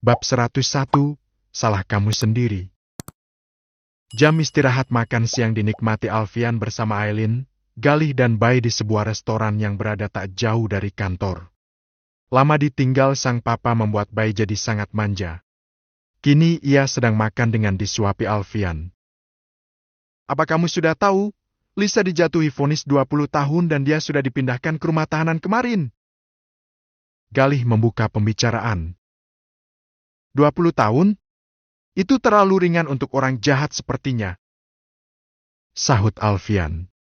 Bab 101, Salah Kamu Sendiri. Jam istirahat makan siang dinikmati Alfian bersama Aileen, Galih dan Bai di sebuah restoran yang berada tak jauh dari kantor. Lama ditinggal sang papa membuat Bai jadi sangat manja. Kini ia sedang makan dengan disuapi Alfian. Apa kamu sudah tahu? Lisa dijatuhi vonis 20 tahun dan dia sudah dipindahkan ke rumah tahanan kemarin. Galih membuka pembicaraan. 20 tahun? Itu terlalu ringan untuk orang jahat sepertinya. Sahut Alfian.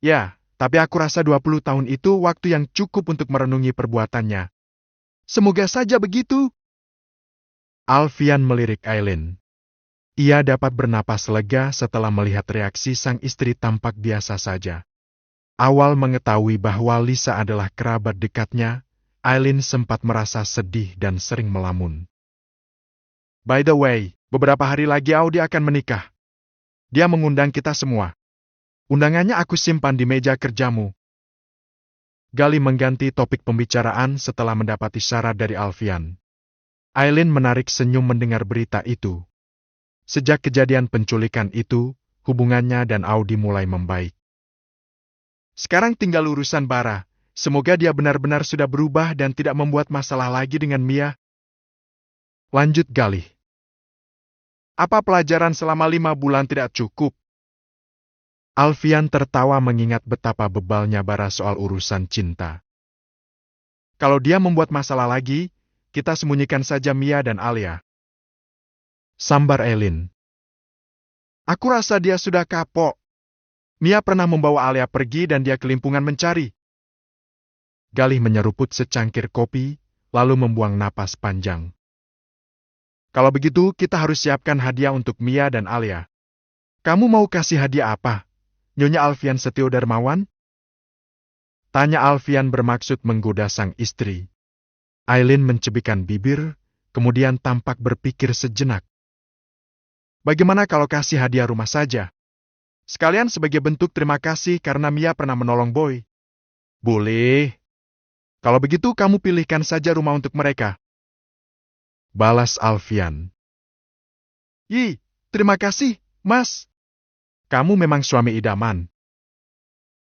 Ya, tapi aku rasa 20 tahun itu waktu yang cukup untuk merenungi perbuatannya. Semoga saja begitu. Alfian melirik Aileen. Ia dapat bernapas lega setelah melihat reaksi sang istri tampak biasa saja. Awal mengetahui bahwa Lisa adalah kerabat dekatnya, Aileen sempat merasa sedih dan sering melamun. By the way, beberapa hari lagi Audi akan menikah. Dia mengundang kita semua. Undangannya aku simpan di meja kerjamu. Galih mengganti topik pembicaraan setelah mendapati syarat dari Alfian. Aileen menarik senyum mendengar berita itu. Sejak kejadian penculikan itu, hubungannya dan Audi mulai membaik. Sekarang tinggal urusan Bara. Semoga dia benar-benar sudah berubah dan tidak membuat masalah lagi dengan Mia. Lanjut Galih. Apa pelajaran selama 5 bulan tidak cukup? Alfian tertawa mengingat betapa bebalnya Bara soal urusan cinta. Kalau dia membuat masalah lagi, kita sembunyikan saja Mia dan Alia. Sambar Aileen. Aku rasa dia sudah kapok. Mia pernah membawa Alia pergi dan dia kelimpungan mencari. Galih menyeruput secangkir kopi, lalu membuang napas panjang. Kalau begitu, kita harus siapkan hadiah untuk Mia dan Alia. Kamu mau kasih hadiah apa? Nyonya Alfian Setio Darmawan? Tanya Alfian bermaksud menggoda sang istri. Aileen mencebikkan bibir, kemudian tampak berpikir sejenak. Bagaimana kalau kasih hadiah rumah saja? Sekalian sebagai bentuk terima kasih karena Mia pernah menolong Boy. Boleh. Kalau begitu kamu pilihkan saja rumah untuk mereka. Balas Alfian. Terima kasih, Mas. Kamu memang suami idaman.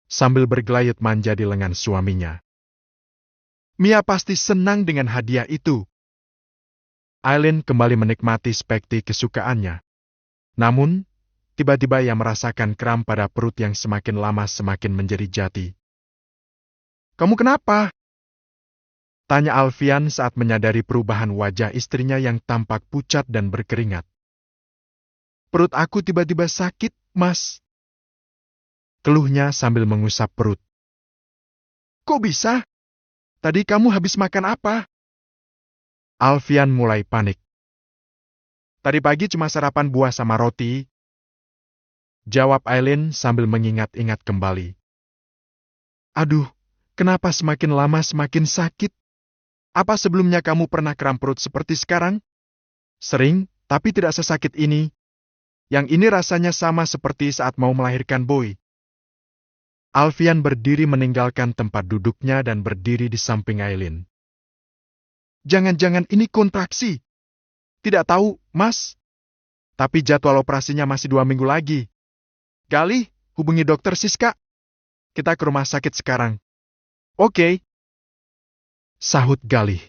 Sambil bergelayut manja di lengan suaminya. Mia pasti senang dengan hadiah itu. Aileen kembali menikmati spekti kesukaannya. Namun, tiba-tiba ia merasakan kram pada perut yang semakin lama semakin menjadi jati. Kamu kenapa? Tanya Alfian saat menyadari perubahan wajah istrinya yang tampak pucat dan berkeringat. Perut aku tiba-tiba sakit, Mas. Keluhnya sambil mengusap perut. Kok bisa? Tadi kamu habis makan apa? Alfian mulai panik. Tadi pagi cuma sarapan buah sama roti. Jawab Aileen sambil mengingat-ingat kembali. Aduh, kenapa semakin lama semakin sakit? Apa sebelumnya kamu pernah kram perut seperti sekarang? Sering, tapi tidak sesakit ini. Yang ini rasanya sama seperti saat mau melahirkan Boy. Alfian berdiri meninggalkan tempat duduknya dan berdiri di samping Aileen. Jangan-jangan ini kontraksi. Tidak tahu, Mas. Tapi jadwal operasinya masih 2 minggu lagi. Galih, hubungi dokter Siska. Kita ke rumah sakit sekarang. Oke. Sahut Galih.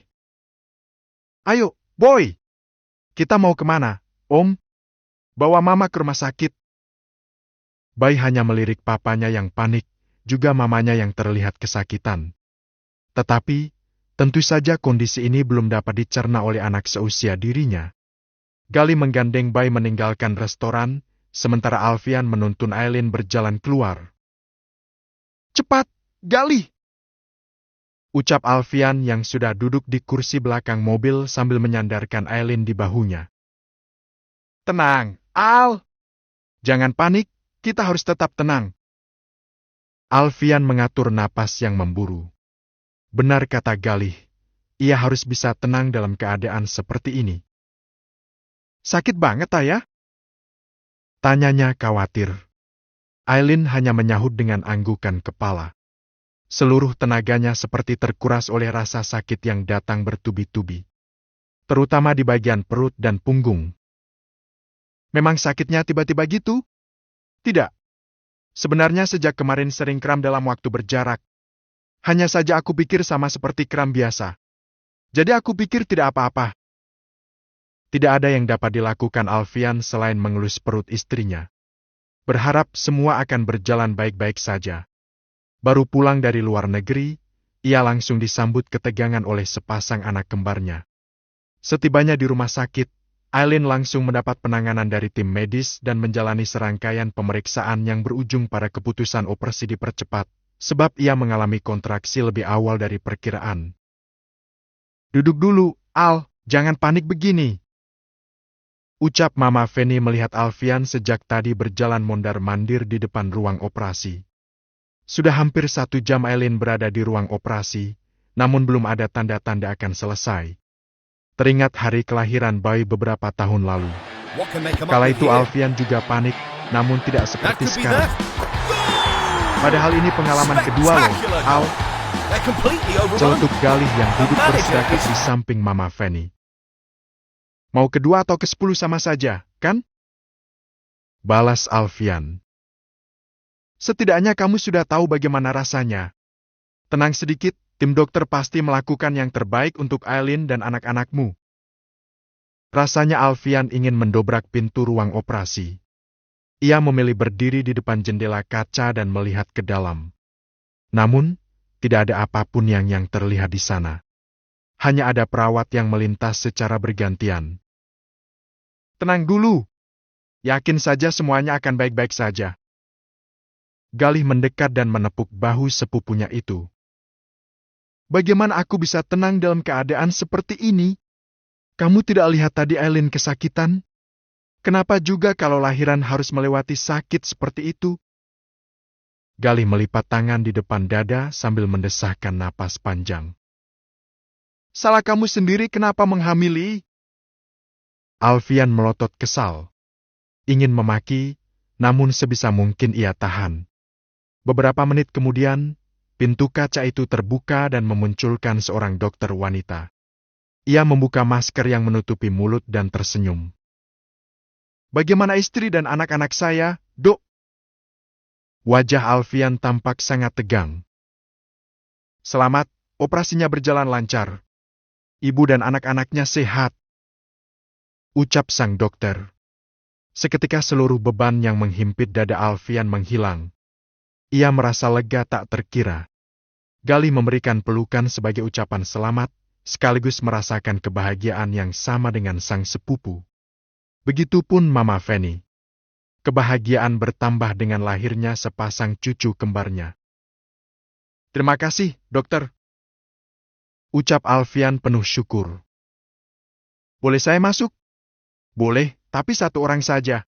Ayo, Boy. Kita mau kemana, Om? Bawa Mama ke rumah sakit. Bai hanya melirik papanya yang panik, juga mamanya yang terlihat kesakitan. Tetapi, tentu saja kondisi ini belum dapat dicerna oleh anak seusia dirinya. Galih menggandeng Bai meninggalkan restoran, sementara Alfian menuntun Aileen berjalan keluar. Cepat, Galih! Ucap Alfian yang sudah duduk di kursi belakang mobil sambil menyandarkan Aileen di bahunya. Tenang, Al! Jangan panik, kita harus tetap tenang. Alfian mengatur napas yang memburu. Benar kata Galih, ia harus bisa tenang dalam keadaan seperti ini. Sakit banget, Ayah? Tanyanya khawatir. Aileen hanya menyahut dengan anggukan kepala. Seluruh tenaganya seperti terkuras oleh rasa sakit yang datang bertubi-tubi. terutama di bagian perut dan punggung. Memang sakitnya tiba-tiba gitu? Tidak. Sebenarnya sejak kemarin sering kram dalam waktu berjarak. Hanya saja aku pikir sama seperti kram biasa. Jadi aku pikir tidak apa-apa. Tidak ada yang dapat dilakukan Alfian selain mengelus perut istrinya. Berharap semua akan berjalan baik-baik saja. Baru pulang dari luar negeri, ia langsung disambut ketegangan oleh sepasang anak kembarnya. Setibanya di rumah sakit, Aileen langsung mendapat penanganan dari tim medis dan menjalani serangkaian pemeriksaan yang berujung pada keputusan operasi dipercepat, sebab ia mengalami kontraksi lebih awal dari perkiraan. "Duduk dulu, Al, jangan panik begini," ucap Mama Fanny melihat Alfian sejak tadi berjalan mondar-mandir di depan ruang operasi. Sudah hampir 1 jam Aileen berada di ruang operasi, namun belum ada tanda-tanda akan selesai. Teringat hari kelahiran bayi beberapa tahun lalu. Kala itu Alfian juga panik, namun tidak seperti sekarang. Padahal ini pengalaman kedua loh, Al. Celetuk Galih yang duduk bersedekat di samping Mama Fanny. "Mau kedua atau ke-10 sama saja, kan?" balas Alfian. "Setidaknya kamu sudah tahu bagaimana rasanya. Tenang sedikit, tim dokter pasti melakukan yang terbaik untuk Aileen dan anak-anakmu." Rasanya Alfian ingin mendobrak pintu ruang operasi. Ia memilih berdiri di depan jendela kaca dan melihat ke dalam. Namun, tidak ada apapun yang terlihat di sana. Hanya ada perawat yang melintas secara bergantian. "Tenang dulu. Yakin saja semuanya akan baik-baik saja." Galih mendekat dan menepuk bahu sepupunya itu. "Bagaimana aku bisa tenang dalam keadaan seperti ini? Kamu tidak lihat tadi Aileen kesakitan? Kenapa juga kalau lahiran harus melewati sakit seperti itu?" Galih melipat tangan di depan dada sambil mendesahkan napas panjang. "Salah kamu sendiri kenapa menghamili?" Alfian melotot kesal. Ingin memaki, namun sebisa mungkin ia tahan. Beberapa menit kemudian, pintu kaca itu terbuka dan memunculkan seorang dokter wanita. Ia membuka masker yang menutupi mulut dan tersenyum. "Bagaimana istri dan anak-anak saya, Dok?" Wajah Alfian tampak sangat tegang. "Selamat, operasinya berjalan lancar. Ibu dan anak-anaknya sehat," ucap sang dokter. Seketika seluruh beban yang menghimpit dada Alfian menghilang. Ia merasa lega tak terkira. Galih memberikan pelukan sebagai ucapan selamat, sekaligus merasakan kebahagiaan yang sama dengan sang sepupu. Begitupun Mama Fanny. Kebahagiaan bertambah dengan lahirnya sepasang cucu kembarnya. "Terima kasih, dokter," ucap Alfian penuh syukur. "Boleh saya masuk?" "Boleh, tapi 1 orang saja."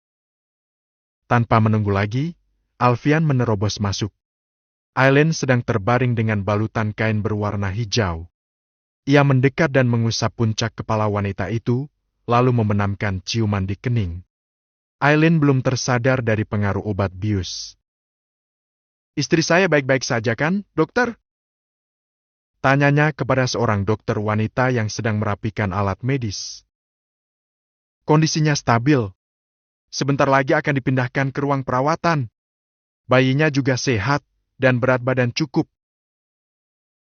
Tanpa menunggu lagi, Alfian menerobos masuk. Aileen sedang terbaring dengan balutan kain berwarna hijau. Ia mendekat dan mengusap puncak kepala wanita itu, lalu membenamkan ciuman di kening. Aileen belum tersadar dari pengaruh obat bius. "Istri saya baik-baik saja kan, dokter?" tanyanya kepada seorang dokter wanita yang sedang merapikan alat medis. "Kondisinya stabil. Sebentar lagi akan dipindahkan ke ruang perawatan. Bayinya juga sehat dan berat badan cukup."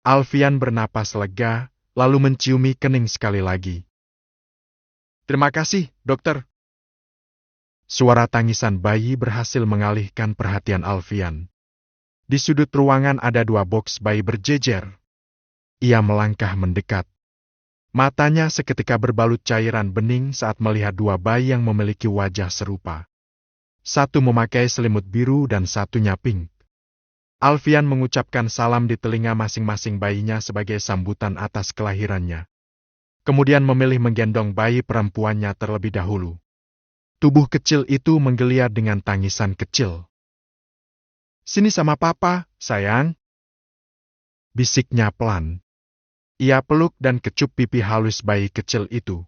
Alfian bernapas lega, lalu menciumi kening sekali lagi. "Terima kasih, dokter." Suara tangisan bayi berhasil mengalihkan perhatian Alfian. Di sudut ruangan ada 2 boks bayi berjejer. Ia melangkah mendekat. Matanya seketika berbalut cairan bening saat melihat 2 bayi yang memiliki wajah serupa. Satu memakai selimut biru dan satunya pink. Alfian mengucapkan salam di telinga masing-masing bayinya sebagai sambutan atas kelahirannya. Kemudian memilih menggendong bayi perempuannya terlebih dahulu. Tubuh kecil itu menggeliat dengan tangisan kecil. "Sini sama papa, sayang," bisiknya pelan. Ia peluk dan kecup pipi halus bayi kecil itu.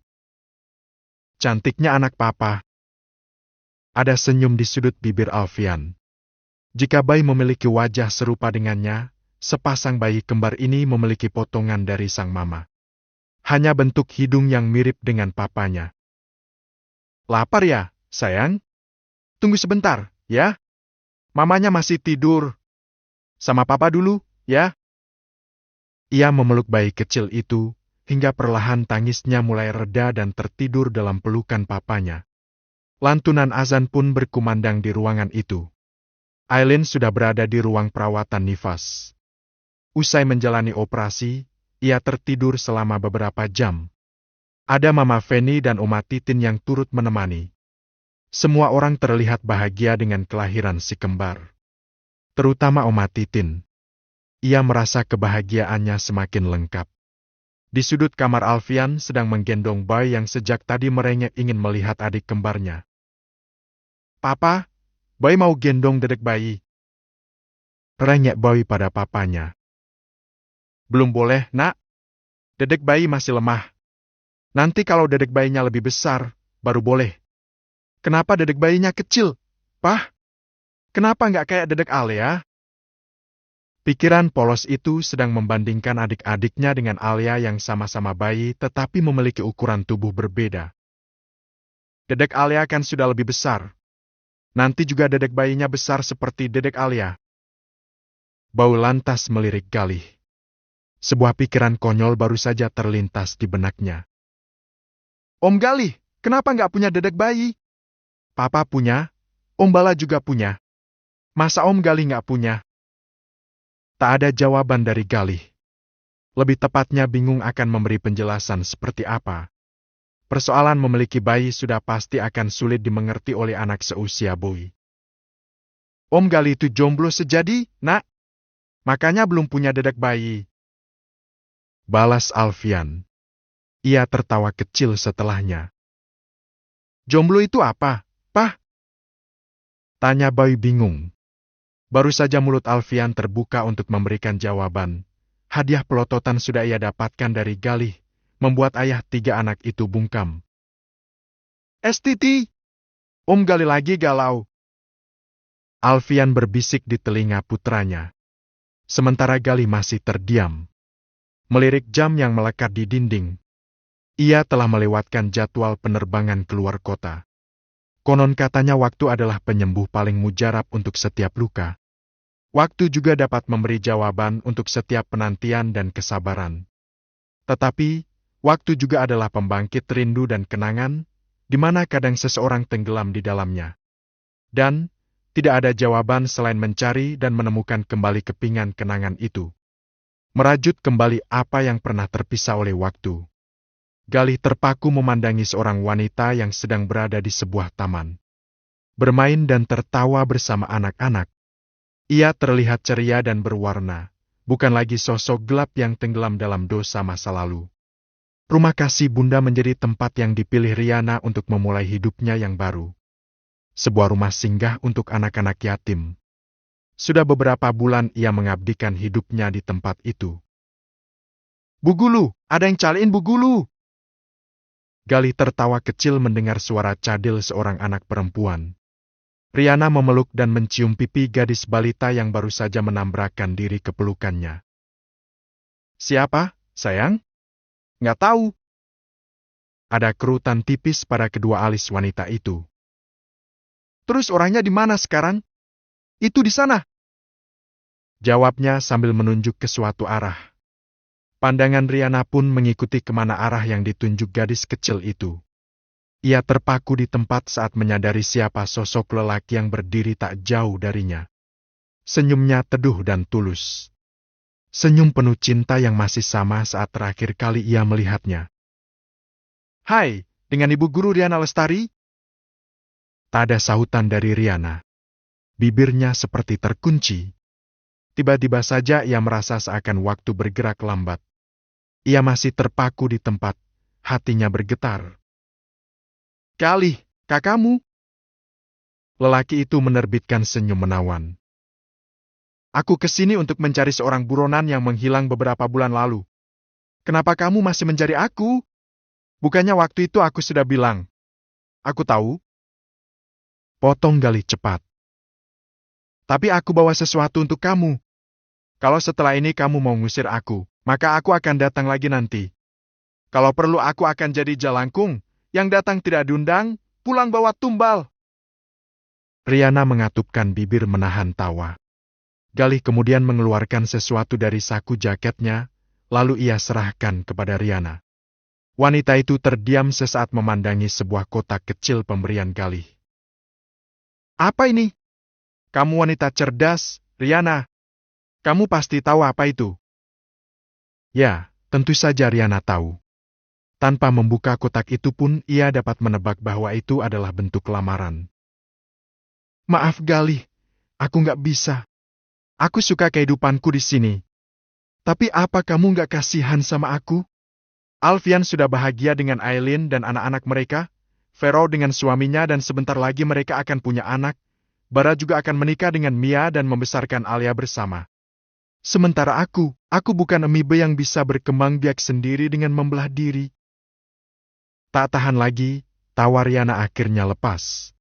"Cantiknya anak papa." Ada senyum di sudut bibir Alfian. Jika bayi memiliki wajah serupa dengannya, sepasang bayi kembar ini memiliki potongan dari sang mama. hanya bentuk hidung yang mirip dengan papanya. Lapar ya, sayang? Tunggu sebentar, ya. Mamanya masih tidur. Sama papa dulu, ya. Ia memeluk bayi kecil itu, hingga perlahan tangisnya mulai reda dan tertidur dalam pelukan papanya. Lantunan azan pun berkumandang di ruangan itu. Aileen sudah berada di ruang perawatan nifas. Usai menjalani operasi, ia tertidur selama beberapa jam. Ada Mama Fanny dan Oma Titin yang turut menemani. Semua orang terlihat bahagia dengan kelahiran si kembar. Terutama Oma Titin. Ia merasa kebahagiaannya semakin lengkap. Di sudut kamar Alfian sedang menggendong bayi yang sejak tadi merengek ingin melihat adik kembarnya. Papa, bayi mau gendong dedek bayi. Rengek bayi pada papanya. Belum boleh, nak. Dedek bayi masih lemah. Nanti kalau dedek bayinya lebih besar, baru boleh. Kenapa dedek bayinya kecil, Pah? Kenapa nggak kayak dedek Alia? Pikiran polos itu sedang membandingkan adik-adiknya dengan Alia yang sama-sama bayi tetapi memiliki ukuran tubuh berbeda. Dedek Alia kan sudah lebih besar. Nanti juga dedek bayinya besar seperti dedek Alia. Bau lantas melirik Galih. Sebuah pikiran konyol baru saja terlintas di benaknya. Om Galih, kenapa nggak punya dedek bayi? Papa punya, Om Bala juga punya. Masa Om Galih nggak punya? Tak ada jawaban dari Galih. Lebih tepatnya bingung akan memberi penjelasan seperti apa. Persoalan memiliki bayi sudah pasti akan sulit dimengerti oleh anak seusia Boy. Om Galih itu jomblo sejadi, nak. Makanya belum punya dedek bayi. Balas Alfian. Ia tertawa kecil setelahnya. Jomblo itu apa, Pah? Tanya Boy bingung. Baru saja mulut Alfian terbuka untuk memberikan jawaban. Hadiah pelototan sudah ia dapatkan dari Galih, membuat ayah 3 anak itu bungkam. Titi, Om Galih lagi galau. Alfian berbisik di telinga putranya. Sementara Galih masih terdiam. Melirik jam yang melekat di dinding. Ia telah melewatkan jadwal penerbangan keluar kota. Konon katanya waktu adalah penyembuh paling mujarab untuk setiap luka. Waktu juga dapat memberi jawaban untuk setiap penantian dan kesabaran. Tetapi, waktu juga adalah pembangkit rindu dan kenangan, di mana kadang seseorang tenggelam di dalamnya. Dan, tidak ada jawaban selain mencari dan menemukan kembali kepingan kenangan itu. Merajut kembali apa yang pernah terpisah oleh waktu. Galih terpaku memandangi seorang wanita yang sedang berada di sebuah taman. Bermain dan tertawa bersama anak-anak. Ia terlihat ceria dan berwarna, bukan lagi sosok gelap yang tenggelam dalam dosa masa lalu. Rumah kasih bunda menjadi tempat yang dipilih Riana untuk memulai hidupnya yang baru. Sebuah rumah singgah untuk anak-anak yatim. Sudah beberapa bulan ia mengabdikan hidupnya di tempat itu. Bu Gulu, ada yang cariin Bu Gulu. Galih tertawa kecil mendengar suara cadel seorang anak perempuan. Riana memeluk dan mencium pipi gadis balita yang baru saja menambrakkan diri ke pelukannya. Siapa, sayang? Nggak tahu. Ada kerutan tipis pada kedua alis wanita itu. Terus orangnya di mana sekarang? Itu di sana. Jawabnya sambil menunjuk ke suatu arah. Pandangan Riana pun mengikuti kemana arah yang ditunjuk gadis kecil itu. Ia terpaku di tempat saat menyadari siapa sosok lelaki yang berdiri tak jauh darinya. Senyumnya teduh dan tulus. Senyum penuh cinta yang masih sama saat terakhir kali ia melihatnya. Hai, dengan Ibu Guru Riana Lestari? Tak ada sahutan dari Riana. Bibirnya seperti terkunci. Tiba-tiba saja ia merasa seakan waktu bergerak lambat. Ia masih terpaku di tempat, hatinya bergetar. Galih, kakakmu? Lelaki itu menerbitkan senyum menawan. Aku kesini untuk mencari seorang buronan yang menghilang beberapa bulan lalu. Kenapa kamu masih mencari aku? Bukannya waktu itu aku sudah bilang. Aku tahu. Potong Galih cepat. Tapi aku bawa sesuatu untuk kamu. Kalau setelah ini kamu mau ngusir aku, maka aku akan datang lagi nanti. Kalau perlu aku akan jadi jalangkung, yang datang tidak diundang, pulang bawa tumbal. Riana mengatupkan bibir menahan tawa. Galih kemudian mengeluarkan sesuatu dari saku jaketnya, lalu ia serahkan kepada Riana. Wanita itu terdiam sesaat memandangi sebuah kotak kecil pemberian Galih. Apa ini? Kamu wanita cerdas, Riana. Kamu pasti tahu apa itu. Ya, tentu saja Riana tahu. Tanpa membuka kotak itu pun ia dapat menebak bahwa itu adalah bentuk lamaran. Maaf Galih, aku nggak bisa. Aku suka kehidupanku di sini. Tapi apa kamu nggak kasihan sama aku? Alfian sudah bahagia dengan Aileen dan anak-anak mereka. Vero dengan suaminya dan sebentar lagi mereka akan punya anak. Bara juga akan menikah dengan Mia dan membesarkan Alia bersama. Sementara aku bukan amibe yang bisa berkembang biak sendiri dengan membelah diri. Tak tahan lagi, tawa Riana akhirnya lepas.